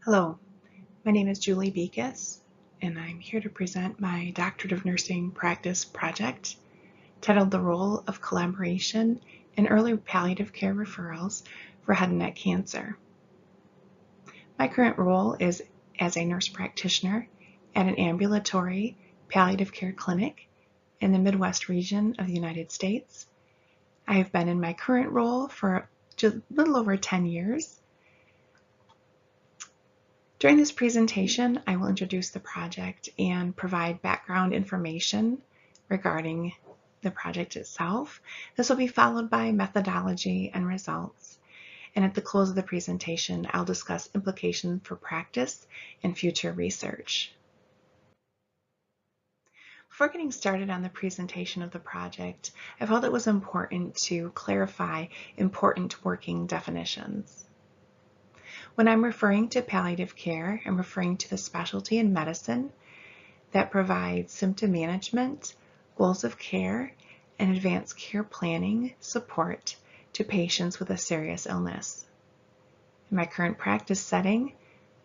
Hello, my name is Julie Bekius, and I'm here to present my Doctorate of Nursing Practice project titled The Role of Collaboration in Early Palliative Care Referrals for Head and Neck Cancer. My current role is as a nurse practitioner at an ambulatory palliative care clinic in the Midwest region of the United States. I have been in my current role for just a little over 10 years. During this presentation, I will introduce the project and provide background information regarding the project itself. This will be followed by methodology and results. And at the close of the presentation, I'll discuss implications for practice and future research. Before getting started on the presentation of the project, I felt it was important to clarify important working definitions. When I'm referring to palliative care, I'm referring to the specialty in medicine that provides symptom management, goals of care, and advanced care planning support to patients with a serious illness. In my current practice setting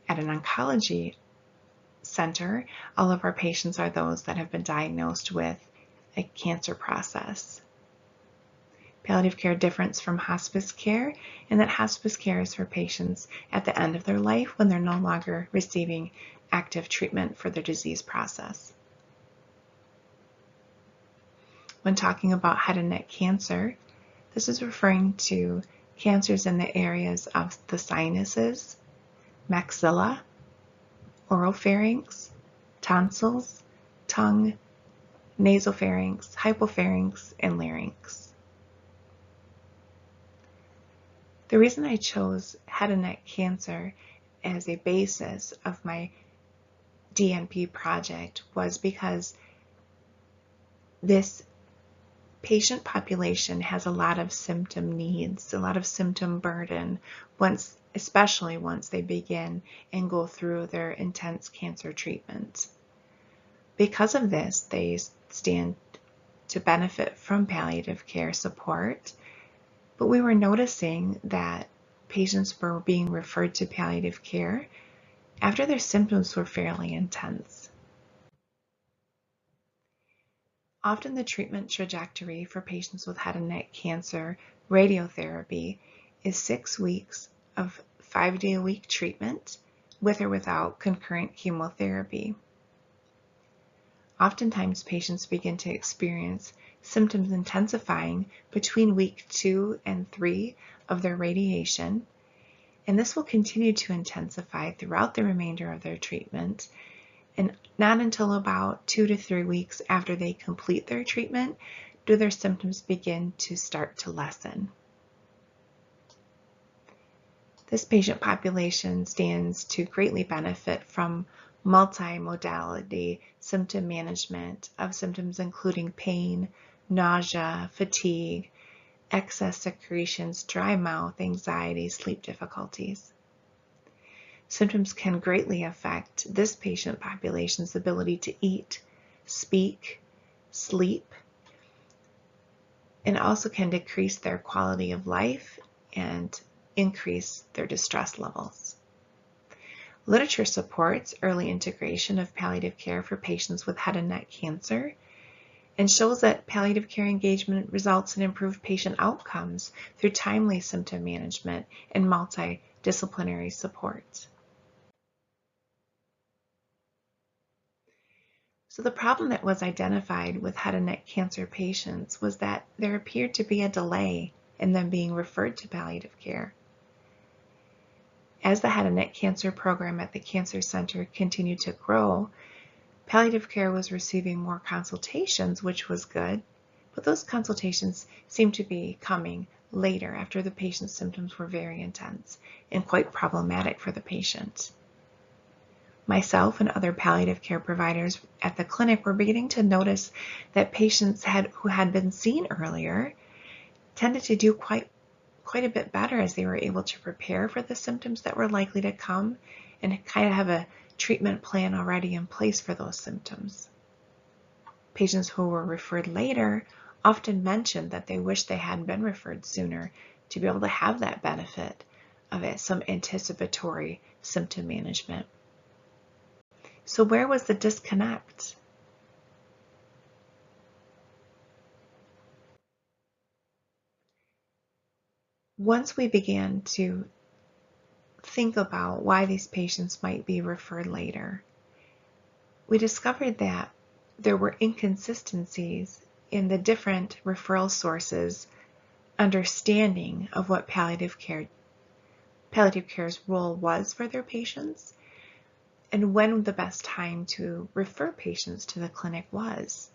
at an oncology center, all of our patients are those that have been diagnosed with a cancer process. Palliative care differs from hospice care in that hospice care is for patients at the end of their life when they're no longer receiving active treatment for their disease process. When talking about head and neck cancer, this is referring to cancers in the areas of the sinuses, maxilla, oropharynx, tonsils, tongue, nasopharynx, hypopharynx, and larynx. The reason I chose head and neck cancer as a basis of my DNP project was because this patient population has a lot of symptom needs, a lot of symptom burden, especially once they begin and go through their intense cancer treatment. Because of this, they stand to benefit from palliative care support. But we were noticing that patients were being referred to palliative care after their symptoms were fairly intense. Often the treatment trajectory for patients with head and neck cancer radiotherapy is 6 weeks of 5-day-a-week treatment with or without concurrent chemotherapy. Oftentimes patients begin to experience symptoms intensifying between week 2 and 3 of their radiation, and this will continue to intensify throughout the remainder of their treatment, and not until about 2 to 3 weeks after they complete their treatment do their symptoms begin to start to lessen. This patient population stands to greatly benefit from multimodality symptom management of symptoms including pain, nausea, fatigue, excess secretions, dry mouth, anxiety, sleep difficulties. Symptoms can greatly affect this patient population's ability to eat, speak, sleep, and also can decrease their quality of life and increase their distress levels. Literature supports early integration of palliative care for patients with head and neck cancer and shows that palliative care engagement results in improved patient outcomes through timely symptom management and multidisciplinary support. So the problem that was identified with head and neck cancer patients was that there appeared to be a delay in them being referred to palliative care. As the head and neck cancer program at the Cancer Center continued to grow, palliative care was receiving more consultations, which was good, but those consultations seemed to be coming later after the patient's symptoms were very intense and quite problematic for the patient. Myself and other palliative care providers at the clinic were beginning to notice that patients who had been seen earlier tended to do quite a bit better as they were able to prepare for the symptoms that were likely to come and kind of have a treatment plan already in place for those symptoms. Patients who were referred later often mentioned that they wish they hadn't been referred sooner to be able to have that benefit of it, some anticipatory symptom management. So where was the disconnect? Once we began to think about why these patients might be referred later, we discovered that there were inconsistencies in the different referral sources' understanding of what palliative care's role was for their patients and when the best time to refer patients to the clinic was.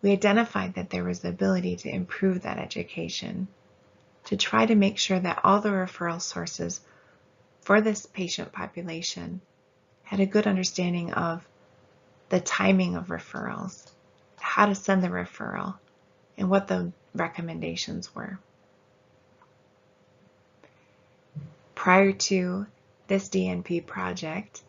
We identified that there was the ability to improve that education, to try to make sure that all the referral sources for this patient population had a good understanding of the timing of referrals, how to send the referral, and what the recommendations were. Prior to this DNP project,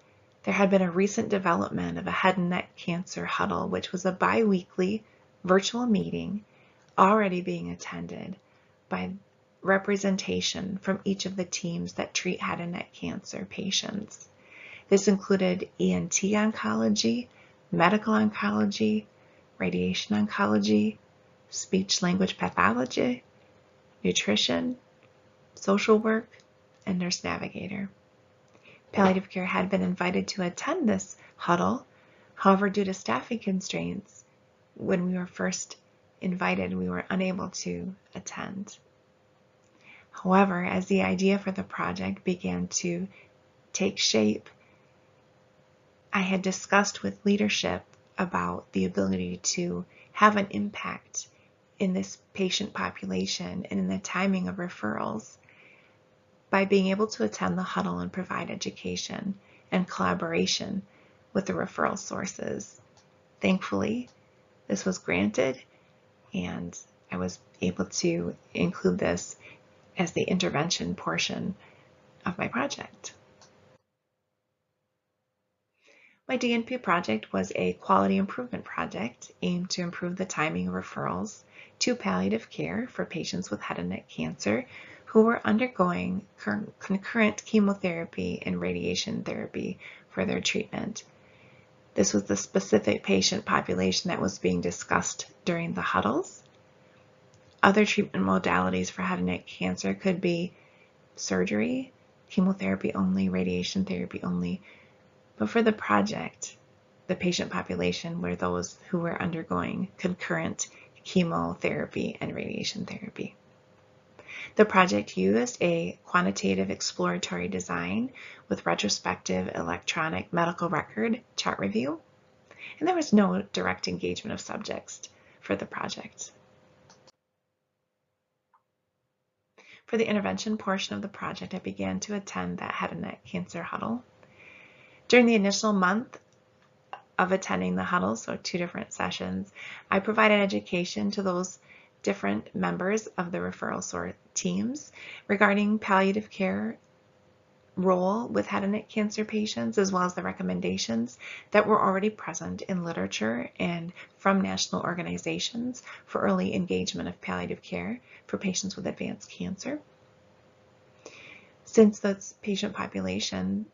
there had been a recent development of a head and neck cancer huddle, which was a bi-weekly virtual meeting already being attended by representation from each of the teams that treat head and neck cancer patients. This included ENT oncology, medical oncology, radiation oncology, speech language pathology, nutrition, social work, and nurse navigator. Palliative care had been invited to attend this huddle. However, due to staffing constraints, when we were first invited, we were unable to attend. However, as the idea for the project began to take shape, I had discussed with leadership about the ability to have an impact in this patient population and in the timing of referrals by being able to attend the huddle and provide education and collaboration with the referral sources. Thankfully, this was granted, and I was able to include this as the intervention portion of my project. My DNP project was a quality improvement project aimed to improve the timing of referrals to palliative care for patients with head and neck cancer who were undergoing concurrent chemotherapy and radiation therapy for their treatment. This was the specific patient population that was being discussed during the huddles. Other treatment modalities for head and neck cancer could be surgery, chemotherapy only, radiation therapy only. But for the project, the patient population were those who were undergoing concurrent chemotherapy and radiation therapy. The project used a quantitative exploratory design with retrospective electronic medical record chart review, and there was no direct engagement of subjects for the project. For the intervention portion of the project, I began to attend that head and neck cancer huddle. During the initial month of attending the huddle, so 2 different sessions, I provided education to those different members of the referral source teams regarding palliative care role with head and neck cancer patients, as well as the recommendations that were already present in literature and from national organizations for early engagement of palliative care for patients with advanced cancer. Since this patient population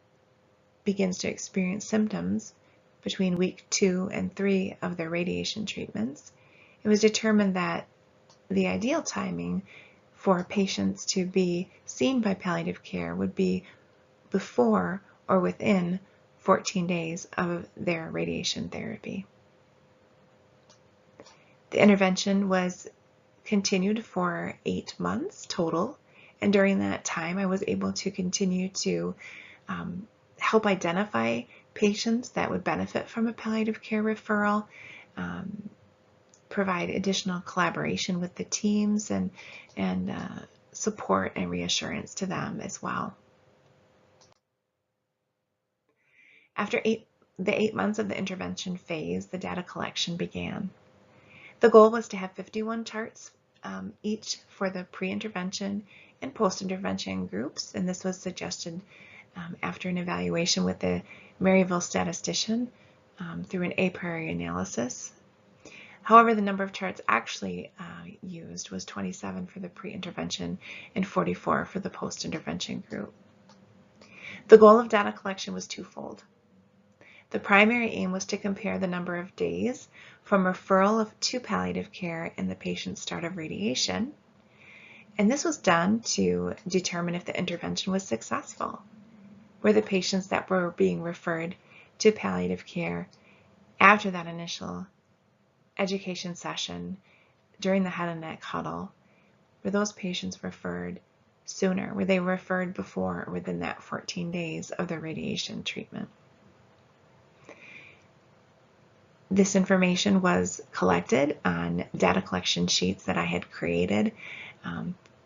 begins to experience symptoms between week 2 and 3 of their radiation treatments, it was determined that the ideal timing for patients to be seen by palliative care would be before or within 14 days of their radiation therapy. The intervention was continued for 8 months total, and during that time I was able to continue to help identify patients that would benefit from a palliative care referral, provide additional collaboration with the teams, and support and reassurance to them as well. After the 8 months of the intervention phase, the data collection began. The goal was to have 51 charts each for the pre-intervention and post-intervention groups, and this was suggested after an evaluation with the Maryville statistician through an a priori analysis. However, the number of charts actually used was 27 for the pre-intervention and 44 for the post-intervention group. The goal of data collection was twofold. The primary aim was to compare the number of days from referral to palliative care and the patient's start of radiation. And this was done to determine if the intervention was successful. Were the patients that were being referred to palliative care after that initial education session during the head and neck huddle, were those patients referred sooner? Were they referred before or within that 14 days of their radiation treatment? This information was collected on data collection sheets that I had created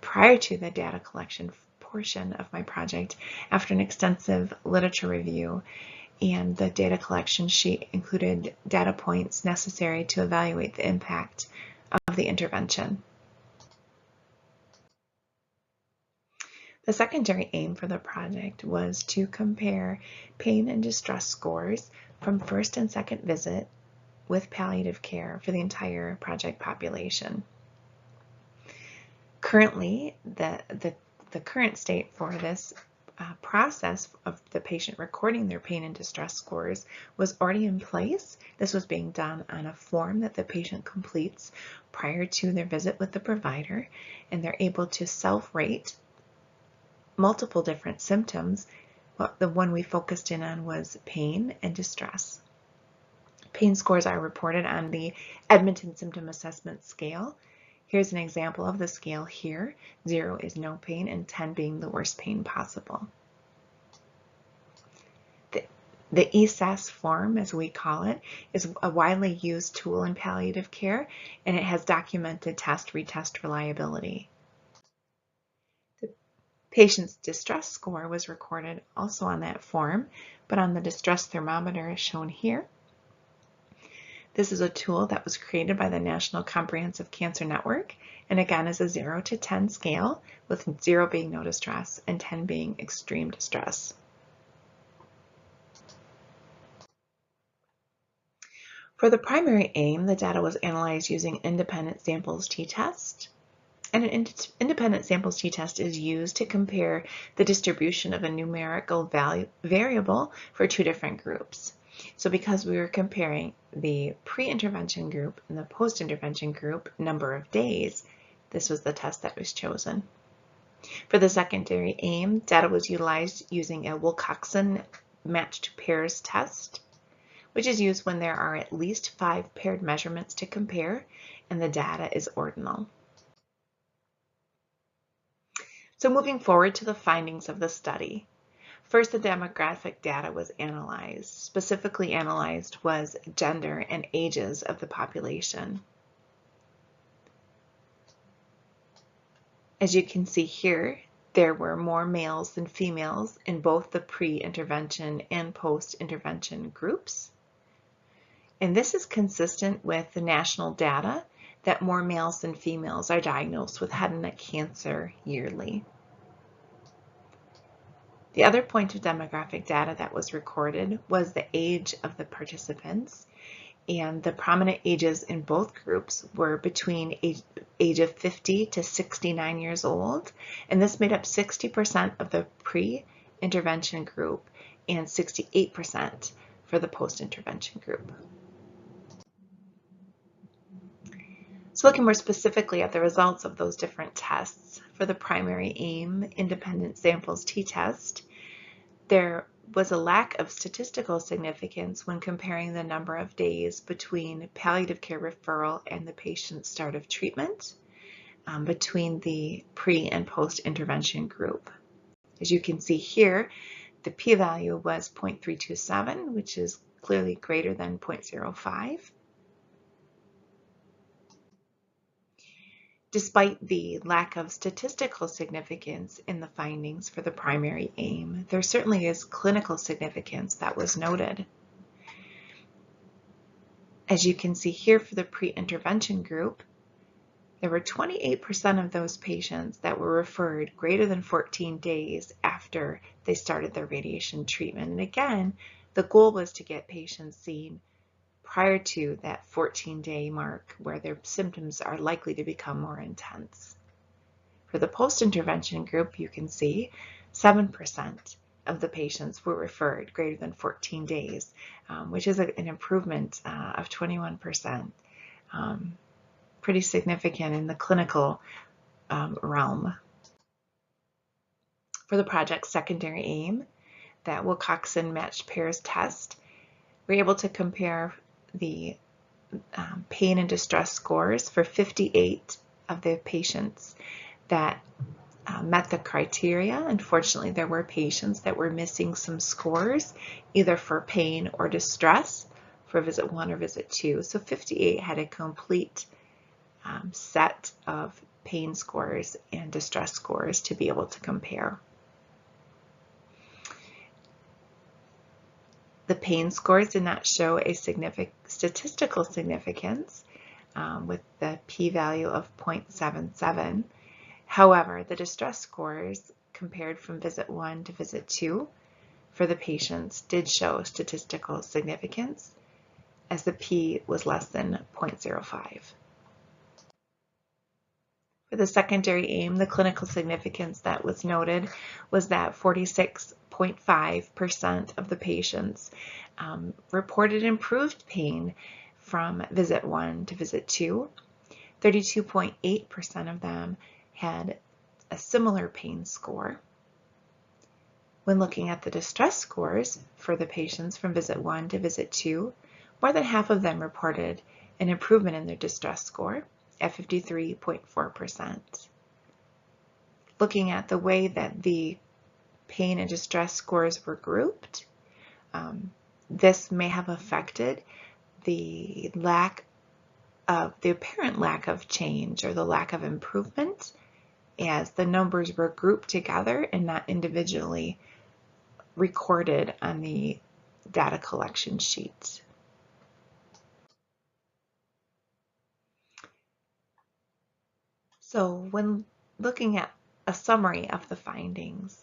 prior to the data collection portion of my project after an extensive literature review, and the data collection sheet included data points necessary to evaluate the impact of the intervention. The secondary aim for the project was to compare pain and distress scores from first and second visit with palliative care for the entire project population. Currently, the current state for this process of the patient recording their pain and distress scores was already in place. This was being done on a form that the patient completes prior to their visit with the provider, and they're able to self-rate multiple different symptoms. But the one we focused in on was pain and distress. Pain scores are reported on the Edmonton Symptom Assessment Scale. Here's an example of the scale here. 0 is no pain and 10 being the worst pain possible. The ESAS form, as we call it, is a widely used tool in palliative care, and it has documented test-retest reliability. The patient's distress score was recorded also on that form, but on the distress thermometer as shown here. This is a tool that was created by the National Comprehensive Cancer Network, and again is a 0 to 10 scale, with 0 being no distress and 10 being extreme distress. For the primary aim, the data was analyzed using independent samples t-test. And an independent samples t-test is used to compare the distribution of a numerical variable for two different groups. So because we were comparing the pre-intervention group and the post-intervention group number of days, this was the test that was chosen. For the secondary aim, data was utilized using a Wilcoxon matched pairs test, which is used when there are at least 5 paired measurements to compare and the data is ordinal. So moving forward to the findings of the study. First, the demographic data was analyzed. Specifically analyzed was gender and ages of the population. As you can see here, there were more males than females in both the pre-intervention and post-intervention groups. And this is consistent with the national data that more males than females are diagnosed with head and neck cancer yearly. The other point of demographic data that was recorded was the age of the participants, and the prominent ages in both groups were between age of 50 to 69 years old, and this made up 60% of the pre-intervention group and 68% for the post-intervention group. So looking more specifically at the results of those different tests, for the primary aim, independent samples t-test, there was a lack of statistical significance when comparing the number of days between palliative care referral and the patient's start of treatment between the pre and post-intervention group. As you can see here, the p-value was 0.327, which is clearly greater than 0.05. Despite the lack of statistical significance in the findings for the primary aim, there certainly is clinical significance that was noted. As you can see here for the pre-intervention group, there were 28% of those patients that were referred greater than 14 days after they started their radiation treatment. And again, the goal was to get patients seen prior to that 14-day mark where their symptoms are likely to become more intense. For the post-intervention group, you can see 7% of the patients were referred greater than 14 days, which is an improvement of 21%. Pretty significant in the clinical realm. For the project's secondary aim, that Wilcoxon matched pairs test, we're able to compare the pain and distress scores for 58 of the patients that met the criteria. Unfortunately, there were patients that were missing some scores, either for pain or distress for visit 1 or visit 2. So 58 had a complete set of pain scores and distress scores to be able to compare. The pain scores did not show a statistical significance with the p-value of 0.77. However, the distress scores compared from visit 1 to visit 2 for the patients did show statistical significance as the p was less than 0.05. For the secondary aim, the clinical significance that was noted was that 46.5% of the patients reported improved pain from visit 1 to visit 2. 32.8% of them had a similar pain score. When looking at the distress scores for the patients from visit 1 to visit 2, more than half of them reported an improvement in their distress score at 53.4%. Looking at the way that the pain and distress scores were grouped, this may have affected the apparent lack of change or the lack of improvement, as the numbers were grouped together and not individually recorded on the data collection sheet. So when looking at a summary of the findings,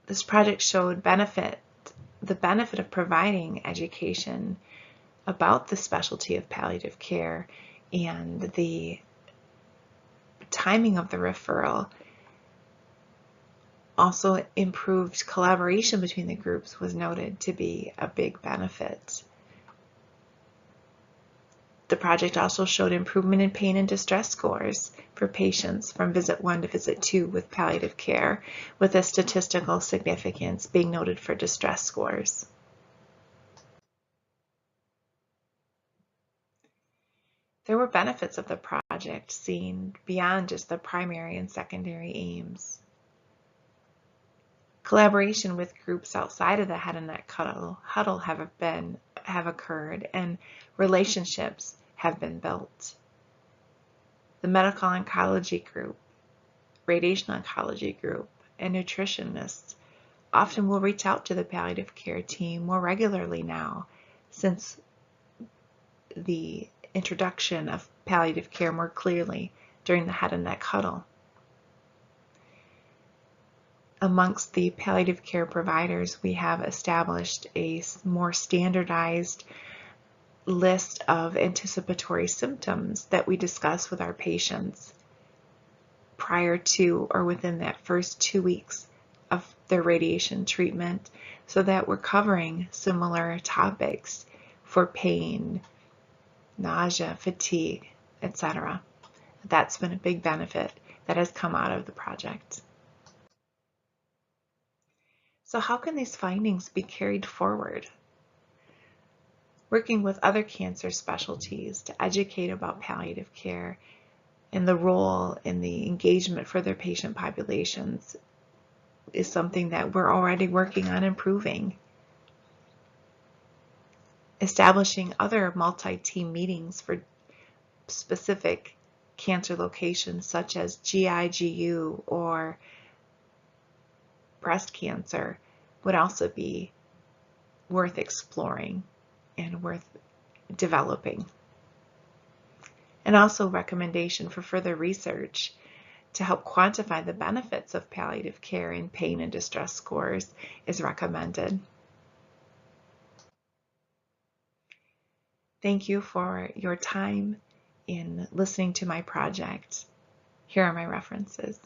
this project showed the benefit of providing education about the specialty of palliative care, and the timing of the referral. Also, improved collaboration between the groups was noted to be a big benefit. The project also showed improvement in pain and distress scores for patients from visit 1 to visit 2 with palliative care, with a statistical significance being noted for distress scores. There were benefits of the project seen beyond just the primary and secondary aims. Collaboration with groups outside of the head and neck huddle have occurred, and relationships have been built. The medical oncology group, radiation oncology group, and nutritionists often will reach out to the palliative care team more regularly now, since the introduction of palliative care more clearly during the head and neck huddle. Amongst the palliative care providers, we have established a more standardized list of anticipatory symptoms that we discuss with our patients prior to or within that first 2 weeks of their radiation treatment, so that we're covering similar topics for pain, nausea, fatigue, etc. That's been a big benefit that has come out of the project. So how can these findings be carried forward? Working with other cancer specialties to educate about palliative care and the role in the engagement for their patient populations is something that we're already working on improving. Establishing other multi-team meetings for specific cancer locations such as GI/GU or breast cancer would also be worth exploring and worth developing. And also recommendation for further research to help quantify the benefits of palliative care in pain and distress scores is recommended. Thank you for your time in listening to my project. Here are my references.